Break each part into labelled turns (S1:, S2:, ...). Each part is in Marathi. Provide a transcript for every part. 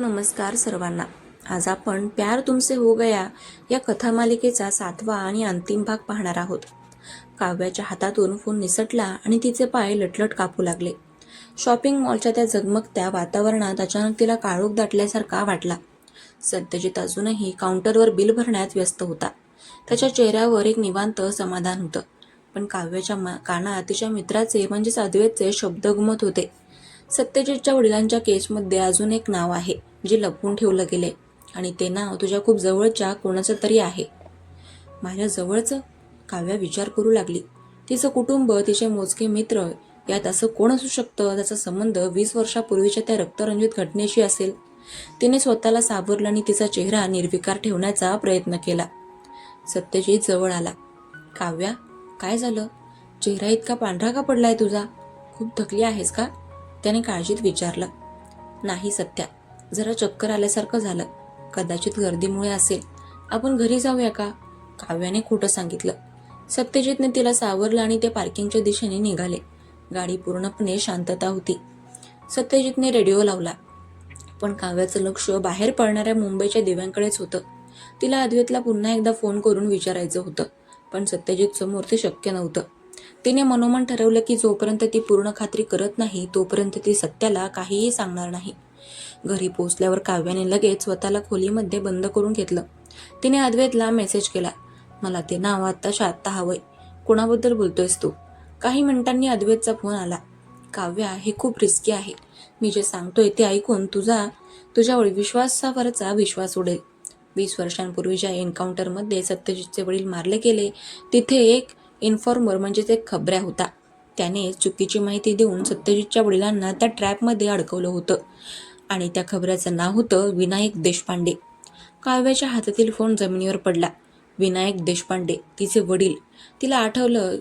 S1: नमस्कार सर्वांना. आज आपण प्यार तुमसे हो गया या कथामालिकेचा 7वा आणि अंतिम भाग पाहणार आहोत. काव्याच्या हातातून फोन निसटला आणि तिचे पाय लटलट कापू लागले. शॉपिंग मॉलच्या त्या झगमगत्या वातावरणात अचानक तिला काळोख दाटल्यासारखा वाटला. सत्यजित अजूनही काउंटरवर बिल भरण्यात व्यस्त होता. त्याच्या चेहऱ्यावर एक निवांत समाधान होतं. पण काव्याच्या कानात तिच्या मित्राचे म्हणजेच अद्वैतचे शब्द घुमत होते. सत्यजितच्या वडिलांच्या केसमध्ये अजून एक नाव आहे जे लपवून ठेवलं गेले आणि ते नाव तुझ्या खूप जवळच्या कोणाचं तरी आहे. माझ्या जवळचं? काव्या विचार करू लागली. तिचं कुटुंब, तिचे मोजके मित्र, यात असं कोण असू शकतं त्याचा संबंध 20 वर्षापूर्वीच्या त्या रक्तरंजित घटनेशी असेल. तिने स्वतःला सावरलं आणि तिचा चेहरा निर्विकार ठेवण्याचा प्रयत्न केला. सत्यजित जवळ आला. काव्या, काय झालं? चेहरा इतका पांढरा का पडलाय तुझा? खूप थकली आहेस का? त्याने काळजीत विचारलं. नाही सत्या, जरा चक्कर आल्यासारखं झालं. कदाचित गर्दीमुळे असेल. आपण घरी जाऊया का? काव्याने खोटं सांगितलं. सत्यजितने तिला सावरलं आणि ते पार्किंगच्या दिशेने निघाले. गाडी पूर्णपणे शांतता होती. सत्यजितने रेडिओ लावला. पण काव्याचं लक्ष बाहेर पडणाऱ्या मुंबईच्या दिव्यांकडेच होतं. तिला अद्वैतला पुन्हा एकदा फोन करून विचारायचं होतं, पण सत्यजित समोर ते शक्य नव्हतं. तिने मनोमन ठरवलं की जोपर्यंत ती पूर्ण खात्री करत नाही तोपर्यंत ती सत्याला काहीही सांगणार नाही. घरी पोहोचल्यावर काव्याने लगेच स्वतःला खोलीमध्ये बंद करून घेतलं. तिने अद्वैतला मेसेज केला. मला ते नाव आत्ताच्या आत्ता हवंय. कोणाबद्दल बोलतोयस तू? काही मिनिटांनी अद्वैतचा फोन आला. काव्या, हे खूप रिस्की आहे. मी जे सांगतोय ते ऐकून तुझ्या विश्वासावरचा विश्वास उडेल. 20 वर्षांपूर्वीच्या एन्काउंटरमध्ये सत्यजितचे वडील मारले गेले. तिथे एक इन्फॉर्मर म्हणजेच एक खबऱ्या होता. त्याने चुकीची माहिती देऊन सत्यजितच्या वडिलांना त्या ट्रॅपमध्ये अडकवलं होतं आणि त्या खबऱ्याचं नाव होतं विनायक देशपांडे. काव्याच्या हातातील फोन जमिनीवर पडला. विनायक देशपांडे, तिचे वडील. तिला आठवलं,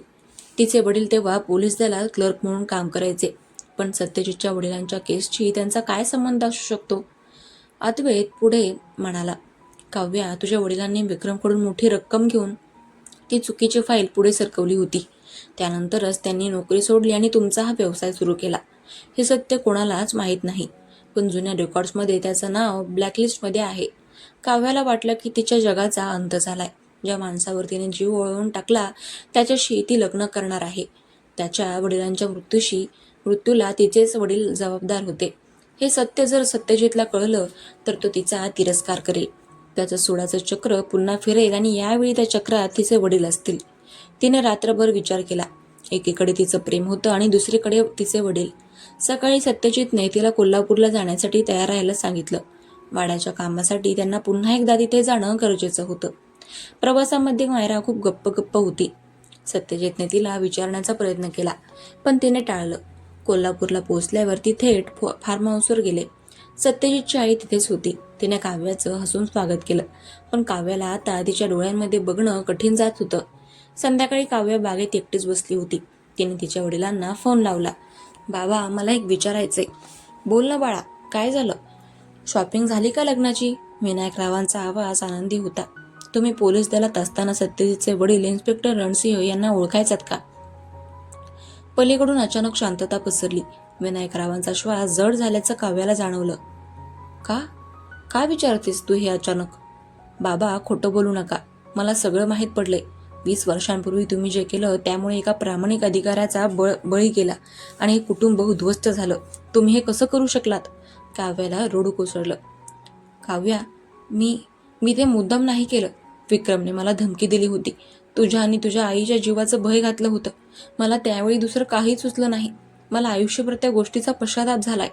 S1: तिचे वडील तेव्हा पोलीस दलात क्लर्क म्हणून काम करायचे. पण सत्यजितच्या वडिलांच्या केसशी त्यांचा काय संबंध असू शकतो? अद्वैत पुढे म्हणाला. काव्या, तुझ्या वडिलांनी विक्रमकडून मोठी रक्कम घेऊन ती चुकीची फाईल पुढे सरकवली होती. त्यानंतरच त्यांनी नोकरी सोडली आणि तुमचा हा व्यवसाय सुरू केला. हे सत्य कोणालाच माहीत नाही, पण जुन्या रेकॉर्ड्समध्ये त्याचं नाव ब्लॅकलिस्टमध्ये आहे. काव्याला वाटलं की तिच्या जगाचा अंत झालाय. ज्या माणसावर तिने जीव ओळवून टाकला त्याच्याशी ती लग्न करणार आहे. त्याच्या वडिलांच्या मृत्यूला तिचेच वडील जबाबदार होते. हे सत्य जर सत्यजितला कळलं तर तो तिचा तिरस्कार करेल. त्याचं सुडाचं चक्र पुन्हा फिरेल आणि यावेळी त्या चक्रात तिचे वडील असतील. तिने रात्रभर विचार केला. एकीकडे तिचं प्रेम होतं आणि दुसरीकडे तिचे वडील. सकाळी सत्यजितने तिला कोल्हापूरला जाण्यासाठी तयार राहायला सांगितलं. वाड्याच्या कामासाठी त्यांना पुन्हा एकदा तिथे जाणं गरजेचं होतं. प्रवासामध्ये मायरा खूप गप्प होती. सत्यजितने तिला विचारण्याचा प्रयत्न केला, पण तिने टाळलं. कोल्हापूरला पोहोचल्यावर ती थेट फार्म हाऊसवर गेले. सत्यजितची आई तिथेच होती. तिने काव्याचं हसून स्वागत केलं, पण काव्याला आता तिच्या डोळ्यांमध्ये बघणं कठीण जात होतं. संध्याकाळी काव्या बागेत एकटीच बसली होती. तिने तिच्या वडिलांना फोन लावला. बाबा, मला एक विचारायचंय. बोल ना बाळा, काय झालं? शॉपिंग झाली का लग्नाची? विनायकरावांचा आवाज आनंदी होता. तुम्ही पोलीस दलात असताना सत्यजितचे वडील इन्स्पेक्टर रणसिंह यांना ओळखायचात का? पलीकडून अचानक शांतता पसरली. विनायकरावांचा श्वास जड झाल्याचं काव्याला जाणवलं. का का विचारतेस तू हे अचानक? बाबा, खोटं बोलू नका. मला सगळं माहीत पडलंय. 20 वर्षांपूर्वी तुम्ही जे केलं त्यामुळे एका प्रामाणिक अधिकाऱ्याचा बळी गेला आणि हे कुटुंब उद्ध्वस्त झालं. तुम्ही हे कसं करू शकलात? काव्याला रडू कोसळलं. काव्या, मी ते मुद्दाम नाही केलं. विक्रमने मला धमकी दिली होती. तुझ्या आणि तुझ्या आईच्या जीवाचं भय घातलं होतं. मला त्यावेळी दुसरं काहीच सुचलं नाही. मला आयुष्यभर त्या गोष्टीचा पश्चाताप झालाय.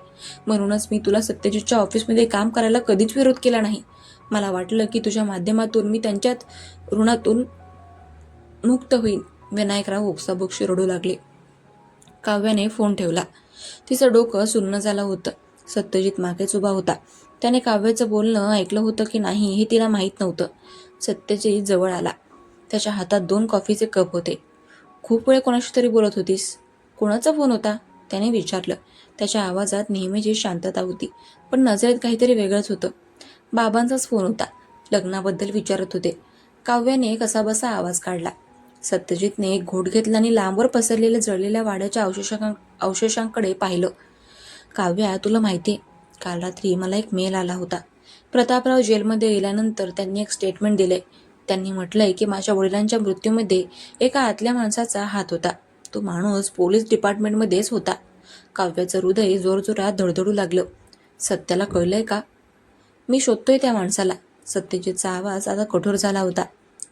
S1: म्हणूनच मी तुला सत्यजितच्या ऑफिसमध्ये काम करायला कधीच विरोध केला नाही. मला वाटलं की तुझ्या माध्यमातून मी त्यांच्यात ऋणातून मुक्त होईन. विनायकराव ओक्साबोक्शी रडू लागले. काव्याने फोन ठेवला. तिचं डोकं सुन्न झालं होतं. सत्यजित मागेच उभा होता. त्याने काव्याचं बोलणं ऐकलं होतं की नाही हे तिला माहीत नव्हतं. सत्यजित जवळ आला. त्याच्या हातात 2 कॉफीचे कप होते. खूप वेळ कोणाशी तरी बोलत होतीस? कोणाचा फोन होता? त्याने विचारलं. त्याच्या आवाजात नेहमीची शांतता होती, पण नजरेत काहीतरी वेगळंच होतं. बाबांचाच फोन होता. लग्नाबद्दल विचारत होते. काव्याने कसाबसा आवाज काढला. सत्यजितने एक घोट घेतला आणि लांबवर पसरलेल्या जळलेल्या वाड्याच्या अवशेषांकडे पाहिलं. काव्या, तुला माहितीये, काल रात्री मला एक मेल आला होता. प्रतापराव जेलमध्ये गेल्यानंतर त्यांनी एक स्टेटमेंट दिले. त्यांनी म्हटलंय की माझ्या वडिलांच्या मृत्यूमध्ये एका आतल्या माणसाचा हात होता. तो माणूस पोलीस डिपार्टमेंटमध्येच होता. काव्याचं हृदय जोरजोरात धडधडू लागलं. सत्याला कळलंय का? मी शोधतोय त्या माणसाला. सत्यजितचा आवाज आता कठोर झाला होता.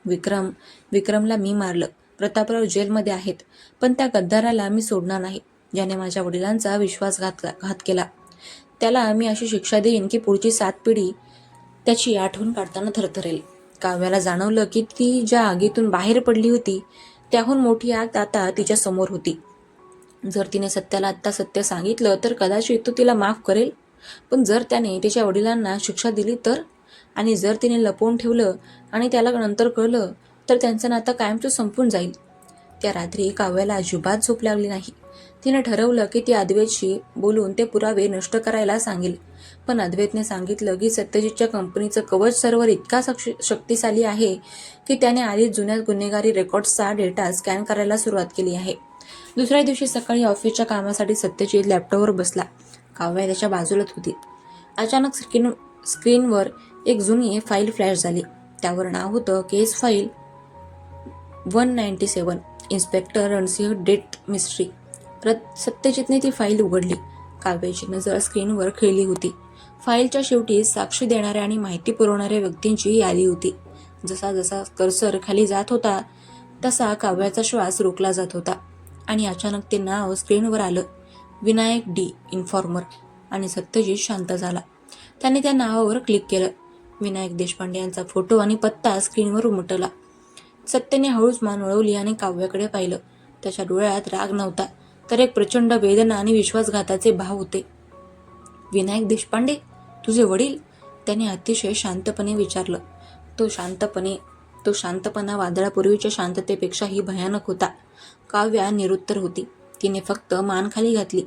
S1: विक्रमला मी मारलं. प्रतापराव जेलमध्ये आहेत, पण त्या गद्दाराला मी सोडणार नाही, ज्याने माझ्या वडिलांचा विश्वासघात केला. त्याला मी अशी शिक्षा देईन की पुढची 7 पिढी त्याची आठवण काढताना थरथरेल. काव्याला जाणवलं की ती ज्या आगीतून बाहेर पडली होती त्याहून मोठी आग आता तिच्या समोर होती. जर तिने सत्याला आत्ता सत्य सांगितलं तर कदाचित तो तिला माफ करेल, पण जर त्याने तिच्या वडिलांना शिक्षा दिली तर? आणि जर तिने लपवून ठेवलं आणि त्याला नंतर कळलं तर त्यांचं नातं कायमचं संपून जाईल. त्या रात्री काव्याला अजिबात झोप लागली नाही. तिने ठरवलं की ती अद्वैतशी बोलून ते पुरावे नष्ट करायला सांगेल. पण अद्वैतने सांगितलं की सत्यजितच्या कंपनीचं कवच सर्व्हर इतका शक्तिशाली आहे की त्याने आधीच जुन्या गुन्हेगारी रेकॉर्ड्सचा डेटा स्कॅन करायला सुरुवात केली आहे. दुसऱ्या दिवशी सकाळी ऑफिसच्या कामासाठी सत्यजित लॅपटॉपवर बसला. काव्या त्याच्या बाजूलाच होती. अचानक स्क्रीनवर एक जुनी फाईल फ्लॅश झाली. त्यावर नाव होतं case file 197, inspector Ransingh death mystery. सत्यजितने ती फाईल उघडली. काव्याची नजर स्क्रीनवर खेळली होती. फाईलच्या शेवटी साक्ष देणाऱ्या आणि माहिती पुरवणाऱ्या व्यक्तींची यादी होती. जसा जसा कर्सर खाली जात होता तसा काव्याचा श्वास रोखला जात होता आणि अचानक ते नाव स्क्रीनवर आलं, विनायक डी, इन्फॉर्मर. आणि सत्यजित शांत झाला. त्याने त्या नावावर क्लिक केलं. विनायक देशपांडे यांचा फोटो आणि पत्ता स्क्रीनवर उमटला. सत्यने हळूच मान वळवली आणि काव्याकडे पाहिलं. त्याच्या डोळ्यात राग नव्हता, तर एक प्रचंड वेदना आणि विश्वासघाताचे भाव होते. विनायक देशपांडे, तुझे वडील? त्याने अतिशय शांतपणे विचारलं. तो शांतपणा वादळापूर्वीच्या शांततेपेक्षाही भयानक होता. काव्या निरुत्तर होती. तिने फक्त मान खाली घातली.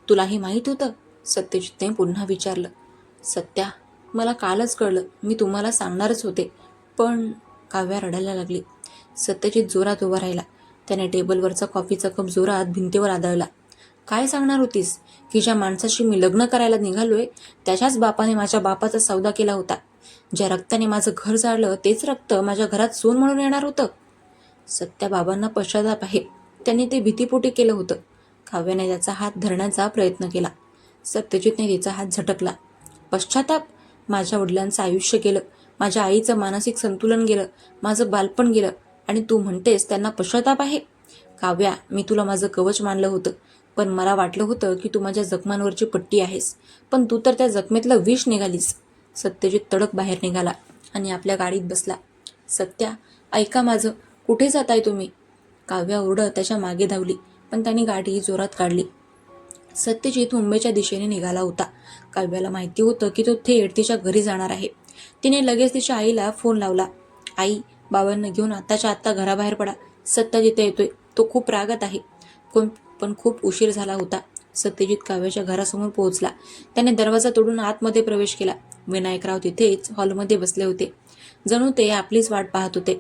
S1: तुलाही माहीत होतं? सत्यजितने पुन्हा विचारलं. सत्या, मला कालच कळलं. मी तुम्हाला सांगणारच होते, पण काव्या रडायला लागली. सत्यजित जोरात उभा राहिला. त्याने टेबलवरचा कॉफीचा कप जोरात भिंतीवर आदळला. काय सांगणार होतीस? की ज्या माणसाशी मी लग्न करायला निघालोय त्याच्याच बापाने माझ्या बापाचा सौदा केला होता. ज्या रक्ताने माझं घर जाळलं तेच रक्त माझ्या घरात सोन म्हणून येणार होतं. सत्या बाबांना पश्चाताप आहे. त्यांनी ते भीतीपोटी केलं होतं. काव्याने त्याचा हात धरण्याचा प्रयत्न केला. सत्यजितने तिचा हात झटकला. पश्चाताप? माझ्या वडिलांचं आयुष्य गेलं, माझ्या आईचं मानसिक संतुलन गेलं, माझं बालपण गेलं, आणि तू म्हणतेस त्यांना पश्चाताप आहे? काव्या, मी तुला माझं कवच मानलं होतं, पण मला वाटलं होतं की तू माझ्या जखमांवरची पट्टी आहेस, पण तू तर त्या जखमेतलं विष निघालीस. सत्यजित तडक बाहेर निघाला आणि आपल्या गाडीत बसला. सत्या, ऐका माझं, कुठे जाताय तुम्ही? काव्या ओरडत त्याच्या मागे धावली, पण त्यांनी गाडी जोरात काढली. सत्यजित मुंबईच्या दिशेने निघाला होता. काव्याला माहिती होतं की तो थेट तिच्या घरी जाणार आहे. तिने लगेच तिच्या आईला फोन लावला. आई, बाबांना घेऊन आत्ताच्या आत्ता घराबाहेर पडा. सत्यजित येतोय. तो खूप रागात आहे. पण खूप उशीर झाला होता. सत्यजित काव्याच्या घरासमोर पोहोचला. त्याने दरवाजा तोडून आतमध्ये प्रवेश केला. विनायकराव तिथेच हॉलमध्ये बसले होते. जणू ते आपलीच वाट पाहत होते.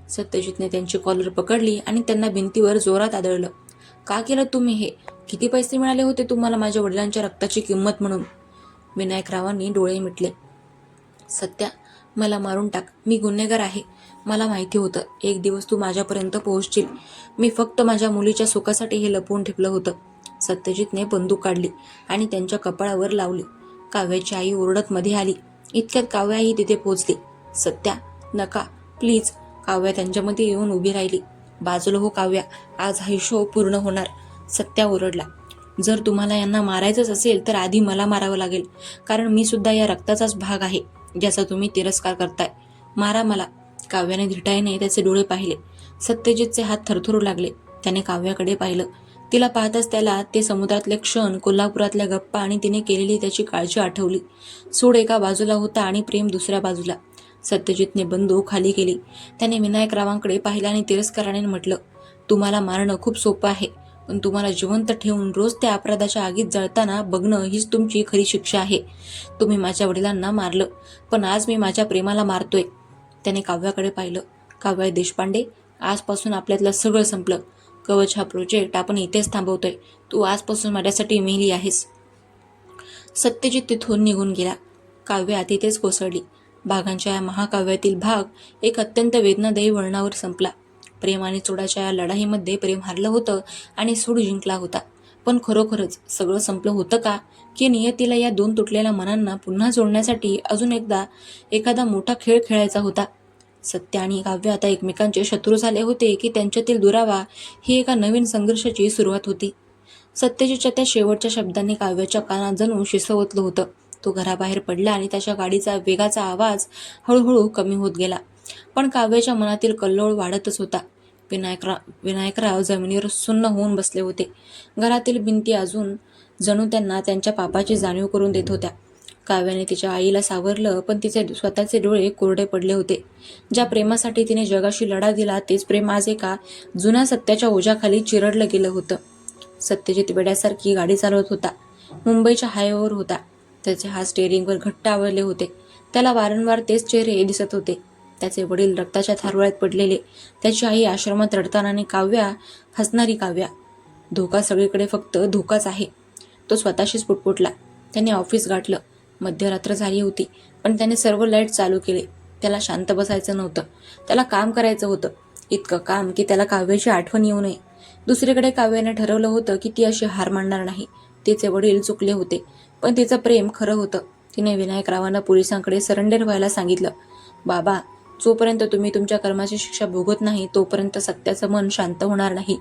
S1: सत्यजितने त्यांची कॉलर पकडली आणि त्यांना भिंतीवर जोरात आदळलं. का केलं तुम्ही हे? किती पैसे मिळाले होते तुम्हाला माझ्या वडिलांच्या रक्ताची किंमत म्हणून? विनायकरावांनी डोळे मिटले. सत्या, मला मारून टाक. मी गुन्हेगार आहे. मला माहिती होतं एक दिवस तू माझ्यापर्यंत पोहोचशील. मी फक्त माझ्या मुलीच्या सुखासाठी हे लपवून ठेवलं होतं. सत्यजितने बंदूक काढली आणि त्यांच्या कपाळावर लावली. काव्याची आई ओरडत मध्ये आली. इतक्यात काव्याही तिथे पोहोचली. सत्या, नका प्लीज. काव्या त्यांच्यामध्ये येऊन उभी राहिली. बाजूला हो काव्या, आज हा शो पूर्ण होणार. सत्या ओरडला. जर तुम्हाला यांना मारायचंच असेल तर आधी मला मारावं लागेल, कारण मी सुद्धा या रक्ताचाच भाग आहे ज्याचा तुम्ही तिरस्कार करताय. मारा मला. काव्याने धिटाईने त्याचे डोळे पाहिले. सत्यजितचे हात थरथरू लागले. त्याने काव्याकडे पाहिलं. तिला पाहताच त्याला ते समुद्रातले क्षण, कोल्हापुरातल्या गप्पा आणि तिने केलेली त्याची काळजी आठवली. सूड एका बाजूला होता आणि प्रेम दुसऱ्या बाजूला. सत्यजितने बंदूक खाली केली. त्याने विनायकरावांकडे पाहिलं आणि तिरस्काराने म्हटलं, तुम्हाला मारणं खूप सोपं आहे, पण तुम्हाला जिवंत ठेवून रोज त्या अपराधाच्या आगीत जळताना बघणं हीच तुमची खरी शिक्षा आहे. तुम्ही माझ्या वडिलांना मारलं, पण आज मी माझ्या प्रेमाला मारतोय. त्याने काव्याकडे पाहिलं. काव्या देशपांडे, आजपासून आपल्यातलं सगळं संपलं. कवच हा प्रोजेक्ट आपण इथेच थांबवतोय. तू आजपासून माझ्यासाठी मेली आहेस. सत्यजित तिथून निघून गेला. काव्या तिथेच कोसळली. भागांच्या या महाकाव्यातील भाग एक अत्यंत वेदनादायी वळणावर संपला. प्रेम आणि सूडाच्या या लढाईमध्ये प्रेम हारलं होतं आणि सूड जिंकला होता. पण खरोखरच सगळं संपलं होतं का? की नियतीला या दोन तुटलेल्या मनांना पुन्हा जोडण्यासाठी अजून एखादा मोठा खेळ खेळायचा होता? सत्य आणि काव्य आता एकमेकांचे शत्रू झाले होते की त्यांच्यातील दुरावा ही एका नवीन संघर्षाची सुरुवात होती? सत्यजितच्या त्या शेवटच्या शब्दांनी काव्याच्या कानात जणू शिसवतलं होतं. तो घराबाहेर पडला आणि त्याच्या गाडीचा वेगाचा आवाज हळूहळू कमी होत गेला. पण काव्याच्या मनातील कल्लोळ वाढतच होता. विनायकराव जमिनीवर सुन्न होऊन बसले होते. घरातील भिंती अजून जणू त्यांना त्यांच्या पापाची जाणीव करून देत होत्या. काव्याने तिच्या आईला सावरलं, पण तिचे स्वतःचे डोळे कोरडे पडले होते. ज्या प्रेमासाठी तिने जगाशी लढा दिला तेच प्रेम आज एका जुन्या सत्याच्या ओझ्याखाली चिरडलं गेलं होतं. सत्यजित वेड्यासारखी गाडी चालवत होता. मुंबईच्या हायवेवर होता. त्याचे हात स्टेअरिंगवर घट्ट आवळले होते. त्याला वारंवार तेच चेहरे दिसत होते. त्याचे वडील रक्ताच्या थारोळ्यात पडलेले, त्याची आई आश्रमात रडताना आणि काव्या, हसणारी काव्या. धोका सगळीकडे, फक्त धोकाच आहे. तो स्वतःशीच पुटपुटला. त्याने ऑफिस गाठलं. मध्यरात्र झाली होती, पण त्याने सर्व लाईट चालू केले. त्याला शांत बसायचं नव्हतं. त्याला काम करायचं होतं. इतकं काम की त्याला काव्याची आठवण येऊ नये. दुसरीकडे काव्याने ठरवलं होतं की ती अशी हार मानणार नाही. तिचे वडील चुकले होते, पण तिचं प्रेम खरं होतं. तिने विनायकरावांना पोलिसांकडे सरेंडर व्हायला सांगितलं. बाबा, जोपर्यंत तुम्ही तुमच्या कर्माची शिक्षा भोगत नाही तोपर्यंत सत्याचं मन शांत होणार नाही.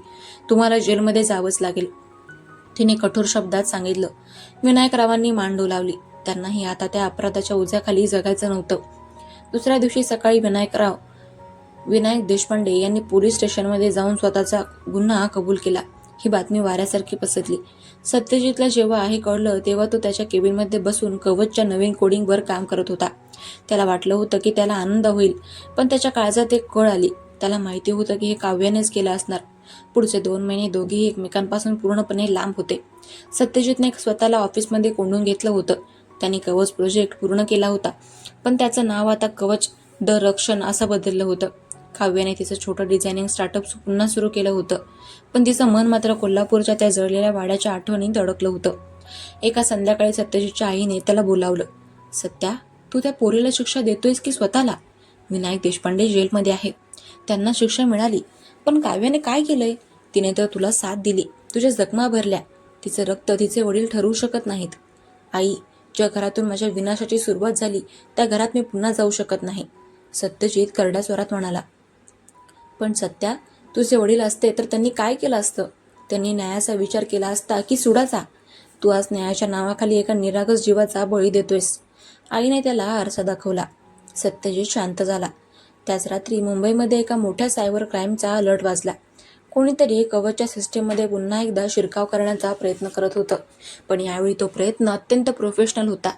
S1: तुम्हाला जेलमध्ये जावंच लागेल, तिने कठोर शब्दात सांगितलं. विनायकरावांनी मान डोलावली. त्यांनाही आता त्या अपराधाच्या ओझ्याखाली जगायचं नव्हतं. दुसऱ्या दिवशी सकाळी विनायक देशपांडे यांनी पोलीस स्टेशनमध्ये जाऊन स्वतःचा गुन्हा कबूल केला. ही बातमी वाऱ्यासारखी पसरली. सत्यजितला जेव्हा हे कळलं तेव्हा तो त्याच्या केबिनमध्ये बसून कवचच्या नवीन कोडिंगवर काम करत होता. त्याला वाटलं होतं की त्याला आनंद होईल, पण त्याच्या काळजात एक कळ आली. त्याला माहिती होतं की हे काव्यानेच केलं असणार. पुढचे 2 महिने दोघेही एकमेकांपासून पूर्णपणे लांब होते. सत्यजितने स्वतःला ऑफिसमध्ये कोंडून घेतलं होतं. त्यांनी कवच प्रोजेक्ट पूर्ण केला होता, पण त्याचं नाव आता कवच द रक्षण असं बदललं होतं. काव्याने तिचं छोटं डिझायनिंग स्टार्टअप पुन्हा सुरू केलं होतं, पण तिचं मन मात्र कोल्हापूरच्या त्या जळलेल्या वाड्याच्या आठवणीत अडकलं होतं. एका संध्याकाळी सत्यजितच्या आईने त्याला बोलावलं. सत्या, तू त्या पोरीला शिक्षा देतोयस की स्वतःला? विनायक देशपांडे जेलमध्ये आहेत. त्यांना शिक्षा मिळाली, पण काव्याने काय केलंय? तिने तर तुला साथ दिली, तुझ्या जखमा भरल्या. तिचं रक्त तिचे वडील ठरवू शकत नाहीत. आई, ज्या घरातून माझ्या विनाशाची सुरुवात झाली त्या घरात मी पुन्हा जाऊ शकत नाही, सत्यजित करड्या स्वरात म्हणाला. पण सत्या, तुझे वडील असते तर त्यांनी काय केलं असतं? त्यांनी न्यायाचा विचार केला असता की सुडाचा? तू आज न्यायाच्या नावाखाली एका निरागस जीवाचा बळी देतोयस. आईने त्याला आरसा दाखवला. सत्यजित शांत झाला. त्याच रात्री मुंबईमध्ये एका मोठ्या सायबर क्राईमचा अलर्ट वाजला. कोणीतरी कवचच्या सिस्टीममध्ये पुन्हा एकदा शिरकाव करण्याचा प्रयत्न करत होतं, पण यावेळी तो प्रयत्न अत्यंत प्रोफेशनल होता.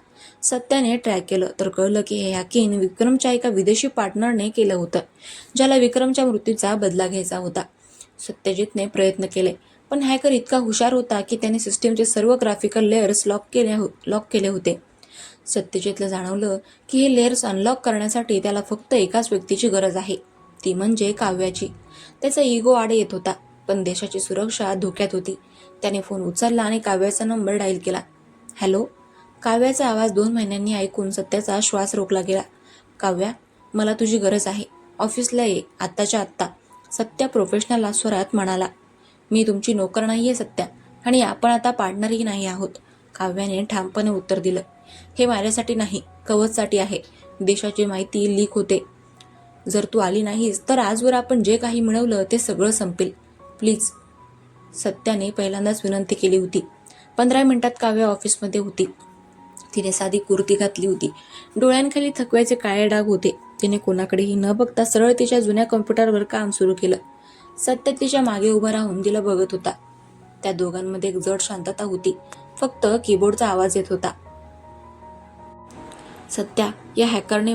S1: सत्याने ट्रॅक केलं तर कळलं की हे हॅकिंग विक्रमच्या एका विदेशी पार्टनरने केलं होतं, ज्याला विक्रमच्या मृत्यूचा बदला घ्यायचा होता. सत्यजितने प्रयत्न केले, पण हॅकर इतका हुशार होता की त्याने सिस्टीमचे सर्व ग्राफिकल लेयर्स लॉक केले होते. सत्यजितला जाणवलं की हे लेयर्स अनलॉक करण्यासाठी त्याला फक्त एकाच व्यक्तीची गरज आहे, ती म्हणजे काव्याची. त्याचा इगो आडे येत होता, पण देशाची सुरक्षा धोक्यात होती. त्याने फोन उचलला आणि काव्याचा नंबर डायल केला. हॅलो. काव्याचा आवाज 2 महिन्यांनी ऐकून सत्याचा श्वास रोखला गेला. काव्या, मला तुझी गरज आहे. ऑफिसला ये, आत्ताच्या आत्ता, सत्या प्रोफेशनल स्वरात म्हणाला. मी तुमची नोकर नाहीये सत्या, आणि आपण आता पार्टनरही नाही आहोत, काव्याने ठामपणे उत्तर दिलं. हे माझ्यासाठी नाही, कवचसाठी आहे. देशाची माहिती लीक होते. जर तू आली नाहीस तर आजवर आपण जे काही मिळवलं ते सगळं संपेल. प्लीज, सत्याने पहिल्यांदाच विनंती केली होती. 15 मिनिटात काव्या ऑफिसमध्ये होती. तिने साधी कुर्ती घातली होती. डोळ्यांखाली थकव्याचे काळे डाग होते. तिने कोणाकडेही न बघता सरळ तिच्या जुन्या कॉम्प्युटरवर काम सुरू केलं. सत्य तिच्या मागे उभा राहून तिला बघत होता. त्या दोघांमध्ये एक जड शांतता होती. फक्त कीबोर्डचा आवाज येत होता. सत्या, या हॅकरने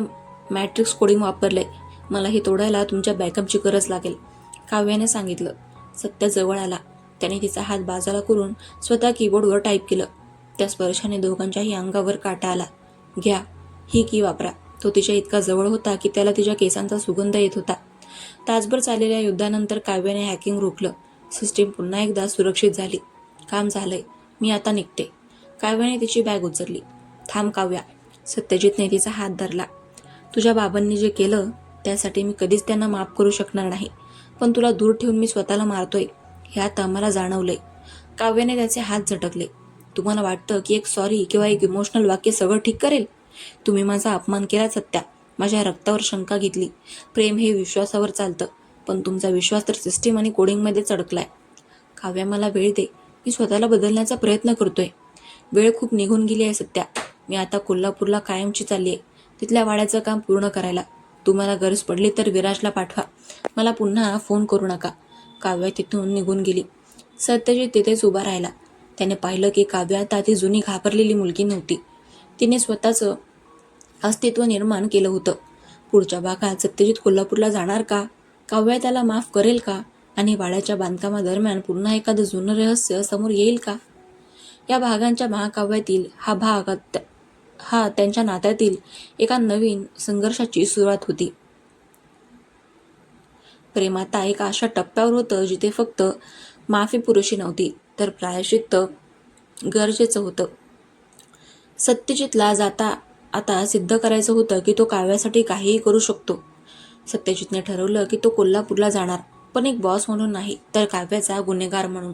S1: मॅट्रिक्स कोडिंग वापरलंय. मला हे तोडायला तुमच्या बॅकअपची गरज लागेल, काव्याने सांगितलं. सत्या जवळ आला. त्याने तिचा हात बाजूला करून स्वतः कीबोर्डवर टाईप केलं. त्या स्पर्शाने दोघांच्याही अंगावर काटा आला. घ्या, ही की वापरा. तो तिच्या इतका जवळ होता की त्याला तिच्या केसांचा सुगंध येत होता. तासभर चाललेल्या युद्धानंतर काव्याने हॅकिंग रोखलं. सिस्टीम पुन्हा एकदा सुरक्षित झाली. काम झालंय, मी आता निघते. काव्याने तिची बॅग उचलली. थांब काव्या. सत्यजितने तिचा हात धरला. तुझ्या बाबांनी जे केलं त्यासाठी मी कधीच त्यांना माफ करू शकणार नाही, पण तुला दूर ठेवून मी स्वतःला मारतोय हे आता मला जाणवलंय. काव्याने त्याचे हात झटकले. तुम्हाला वाटतं की एक सॉरी किंवा एक इमोशनल वाक्य सगळं ठीक करेल? तुम्ही माझा अपमान केला सत्या. माझ्या रक्तावर शंका घेतली. प्रेम हे विश्वासावर चालतं, पण तुमचा विश्वास तर सिस्टीम आणि कोडिंगमध्ये चढकलाय. काव्या, मला वेळ दे. मी स्वतःला बदलण्याचा प्रयत्न करतोय. वेळ खूप निघून गेली आहे सत्या. मी आता कोल्हापूरला कायमची चालली आहे, तिथल्या वाड्याचं काम पूर्ण करायला. तुम्हाला गरज पडली तर विराजला पाठवा. मला पुन्हा फोन करू नका. काव्या तिथून निघून गेली. सत्यजित तिथेच उभा राहिला. त्याने पाहिलं की काव्या आता ती जुनी घाबरलेली मुलगी नव्हती. तिने स्वतःचं अस्तित्व निर्माण केलं होतं. पुढच्या भागात सत्यजित कोल्हापूरला जाणार का? काव्या त्याला माफ करेल का? आणि वाड्याच्या बांधकामादरम्यान पुन्हा एखादं जुनं रहस्य समोर येईल का? या भागांच्या महाकाव्यातील हा त्यांच्या नात्यातील एका नवीन संघर्षाची सुरुवात होती. प्रेम आता एका अशा टप्प्यावर होतं जिथे फक्त माफी पुरेशी नव्हती, तर प्रायश्चित्त गरजेचं होतं. सत्यजितला आता सिद्ध करायचं होतं की तो काव्यासाठी काहीही करू शकतो. सत्यजितने ठरवलं की तो कोल्हापूरला जाणार, पण एक बॉस म्हणून नाही, तर काव्याचा गुन्हेगार म्हणून.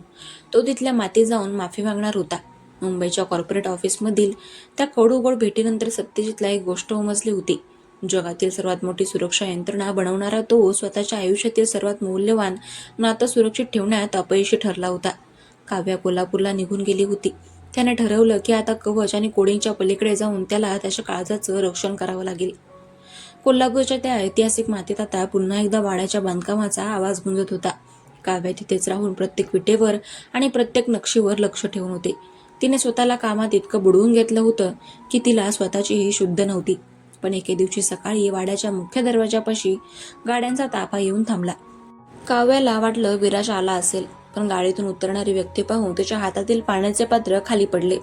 S1: तो तिथल्या मातीत जाऊन माफी मागणार होता. मुंबईच्या कॉर्पोरेट ऑफिसमधील त्या कडूगोड भेटीनंतर सत्यजितला एक गोष्ट उमजली होती. जगातील सर्वात मोठी सुरक्षा यंत्रणा बनवणारा तो स्वतःच्या आयुष्यातील सर्वात मौल्यवान नातं सुरक्षित ठेवण्यात अपयशी ठरला होता. काव्या कोल्हापूरला निघून गेली होती. त्याने ठरवलं की आता कवच आणि कोडिंगच्या पलीकडे जाऊन त्याला त्याच्या काळजाचं रक्षण करावं लागेल. कोल्हापूरच्या त्या ऐतिहासिक मातीत आता पुन्हा एकदा वाड्याच्या बांधकामाचा आवाज गुंजत होता. काव्या तिथेच राहून प्रत्येक विटेवर आणि प्रत्येक नक्षीवर लक्ष ठेवून होते. तिने स्वतःला कामात इतकं बुडवून घेतलं होतं की तिला स्वतःचीही शुद्ध नव्हती. पण एके दिवशी सकाळी वाड्याच्या मुख्य दरवाजापाशी गाड्यांचा ताफा येऊन थांबला. काव्याला वाटलं विराज आला असेल, पण गाडीतून उतरणारी व्यक्ती पाहून त्याच्या हातातील पाण्याचे पात्र खाली पडले.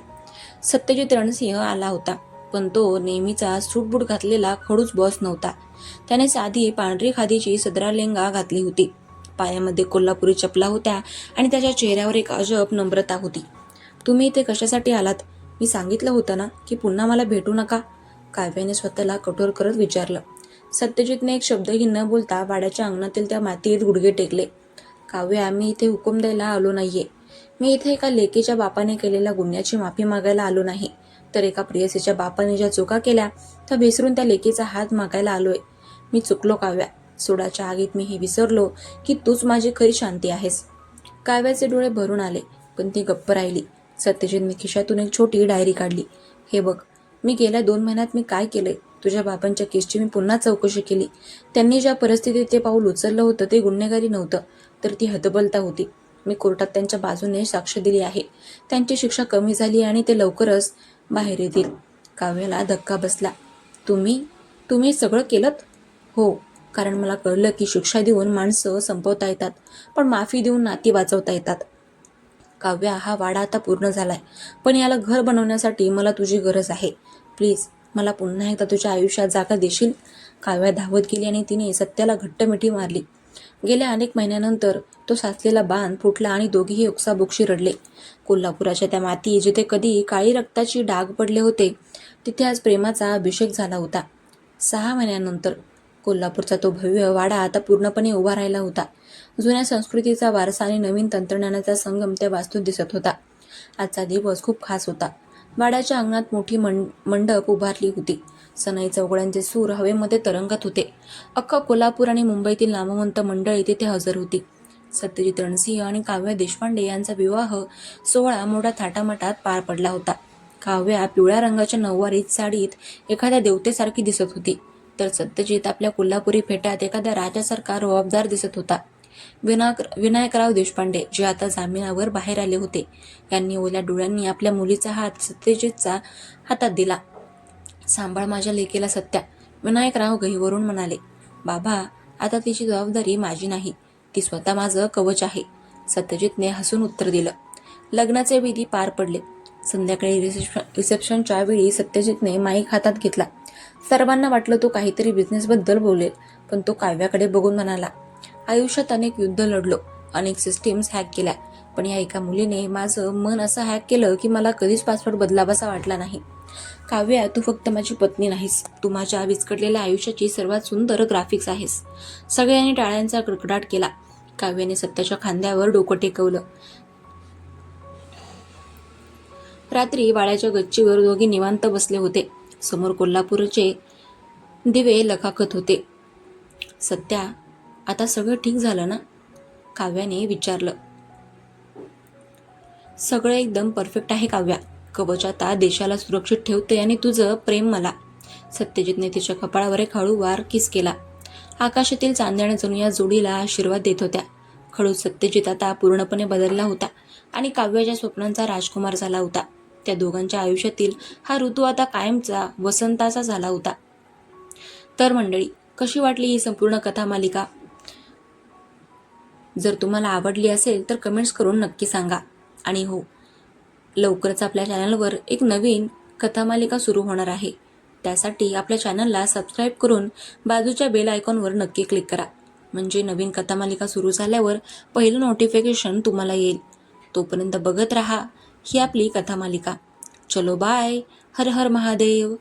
S1: सत्यजित रणसिंह आला होता, पण तो नेहमीचा सूटबूट घातलेला खडूस बॉस नव्हता. त्याने साधी पांढरी खादीची सदरा लेंगा घातली होती. पायामध्ये कोल्हापुरी चपला होत्या आणि त्याच्या चेहऱ्यावर एक अजब नम्रता होती. तुम्ही इथे कशासाठी आलात? मी सांगितलं होतं ना की पुन्हा मला भेटू नका. काव्याने स्वतःला कठोर करत विचारलं. सत्यजितने एक शब्दही न बोलता वाड्याच्या अंगणातील त्या मातीत गुडघे टेकले. काव्या, मी इथे हुकूम द्यायला आलो नाहीये. मी इथे एका लेकीच्या बापाने केलेल्या गुन्ह्याची माफी मागायला आलो नाही, तर एका प्रेयसीच्या बापाने ज्या चुका केल्या त्या विसरून त्या लेकीचा हात मागायला आलोय. मी चुकलो काव्या. सोडाच्या आगीत मी हे विसरलो की तूच माझी खरी शांती आहेस. काव्याचे डोळे भरून आले, पण ती गप्प राहिली. सत्यजितने खिशातून एक छोटी डायरी काढली. हे बघ, मी गेल्या 2 महिन्यात मी काय केलंय. तुझ्या बाबांच्या केसची मी पुन्हा चौकशी केली. त्यांनी ज्या परिस्थितीत ते पाऊल उचललं होतं ते गुन्हेगारी नव्हतं, तर ती हतबलता होती. मी कोर्टात त्यांच्या बाजूने साक्ष दिली आहे. त्यांची शिक्षा कमी झाली आणि ते लवकरच बाहेर येतील. काव्याला धक्का बसला. तुम्ही सगळं केलंत? हो, कारण मला कळलं की शिक्षा देऊन माणसं संपवता येतात, पण माफी देऊन नाती वाचवता येतात. काव्या, हा वाडा आता पूर्ण झालाय, पण याला घर बनवण्यासाठी मला तुझी गरज आहे. प्लीज मला पुन्हा एकदा तुझ्या आयुष्यात जागा देशील? काव्या धावत गेली आणि तिने सत्याला घट्ट मिठी मारली. गेल्या अनेक महिन्यानंतर तो साचलेला बांध फुटला आणि दोघेही ओक्साबोक्शी रडले. कोल्हापुराच्या त्या माती जिथे कधी काळी रक्ताची डाग पडले होते, तिथे आज प्रेमाचा अभिषेक झाला होता. 6 महिन्यानंतर कोल्हापूरचा तो भव्य वाडा आता पूर्णपणे उभा राहिला होता. जुन्या संस्कृतीचा वारसा आणि नवीन तंत्रज्ञानाचा संगम त्या वास्तूत दिसत होता. आजचा दिवस खूप खास होता. वाड्याच्या अंगणात मोठी मंडप उभारली होती. सनई चौघड्यांचे सूर हवेमध्ये तरंगत होते. अख्खा कोल्हापूर आणि मुंबईतील नामवंत मंडळी तिथे हजर होती. सत्यजित रणसिंह आणि काव्या देशपांडे यांचा विवाह सोहळा मोठ्या थाटामाटात पार पडला होता. काव्या पिवळ्या रंगाच्या नऊवारीत साडीत एखाद्या देवतेसारखी दिसत होती, तर सत्यजित आपल्या कोल्हापुरी फेट्यात एखाद्या राजासारखा रुबाबदार दिसत होता. विनायकराव देशपांडे, जे आता जामिनावर बाहेर आले होते, यांनी ओल्या डोळ्यांनी आपल्या मुलीचा हात सत्यजितच्या हातात दिला. सांभाळ माझ्या लेकीला सत्या, विनायकराव गहिवरून म्हणाले. बाबा, आता तिची जबाबदारी माझी नाही, ती स्वतः माझं कवच आहे, सत्यजितने हसून उत्तर दिलं. लग्नाचे विधी पार पडले. संध्याकाळी रिसेप्शनच्या वेळी सत्यजितने माईक हातात घेतला. सर्वांना वाटलं तो काहीतरी बिझनेसबद्दल बोलेल, पण तो काव्याकडे बघून म्हणाला. आयुष्यात अनेक युद्ध लढलो, अनेक सिस्टीम्स हॅक केल्या, पण या एका मुलीने माझं मन असं हॅक केलं की मला कधीच पासवर्ड बदलावासा वाटला नाही. काव्या, तू फक्त माझी पत्नी नाहीस, तू माझ्या विस्कटलेल्या आयुष्याची सर्वात सुंदर ग्राफिक्स आहेस. सगळ्यांनी टाळ्यांचा कडकडाट केला. काव्याने सत्याच्या खांद्यावर डोकं टेकवलं. रात्री वाड्याच्या गच्चीवर दोघे निवांत बसले होते. समोर कोल्हापूरचे दिवे लखाकत होते. सत्या, आता सगळं ठीक झालं ना? काव्याने विचारलं. सगळं एकदम परफेक्ट आहे काव्या. कवच आता देशाला सुरक्षित ठेवते आणि तुझं प्रेम मला. सत्यजितने तिच्या कपाळावर एक हळूवार किस केला. आकाशातील चांदण्या जणू या जोडीला आशीर्वाद देत होत्या. खडूस सत्यजित आता पूर्णपणे बदलला होता आणि काव्याच्या स्वप्नांचा राजकुमार झाला होता. त्या दोघांच्या आयुष्यातील हा ऋतू आता कायमचा वसंताचा झाला होता. तर मंडळी, कशी वाटली ही संपूर्ण कथा मालिका? जर तुम्हाला आवडली असेल तर कमेंट्स करून नक्की सांगा. आणि हो, लवकरच आपल्या चॅनलवर एक नवीन कथामालिका सुरू होणार आहे. त्यासाठी आपल्या चॅनलला सबस्क्राईब करून बाजूच्या बेल आयकॉनवर नक्की क्लिक करा. म्हणजे नवीन कथामालिका सुरू झाल्यावर पहिलं नोटिफिकेशन तुम्हाला येईल. तोपर्यंत बघत राहा ही आपली कथामालिका. चलो बाय. हर हर महादेव.